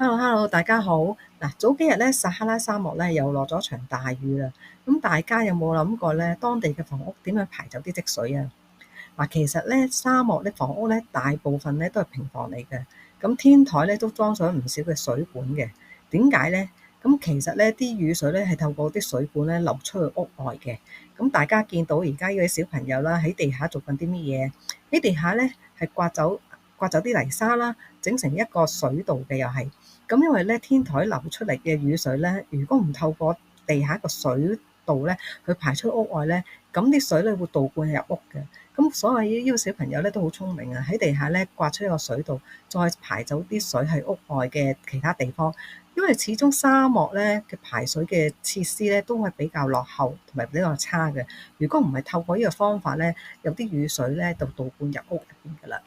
Hello，大家好。嗱，早幾日咧，撒哈拉沙漠咧又落咗場大雨啦。咁大家有冇諗過咧，當地嘅房屋點樣排走啲積水啊？嗱，其實咧，沙漠啲房屋咧，大部分咧都係平房嚟嘅。咁天台咧都裝上唔少嘅水管嘅。點解咧？咁其實咧，啲雨水咧係透過啲水管咧流出去屋外嘅。咁大家見到而家呢位小朋友啦，喺地下做緊啲乜嘢？喺地下咧係刮走啲泥沙啦，整成一個水道嘅又係。咁因為咧天台流出嚟嘅雨水咧，如果唔透過地下個水道咧去排出屋外咧，咁啲水咧會倒灌入屋嘅。咁所以呢個小朋友咧都好聰明啊，喺地下咧刮出一個水道，再排走啲水喺屋外嘅其他地方。因為始終沙漠咧嘅排水嘅設施咧都係比較落後同埋比較差嘅。如果唔係透過呢個方法咧，有啲雨水咧就倒灌入屋入邊噶啦。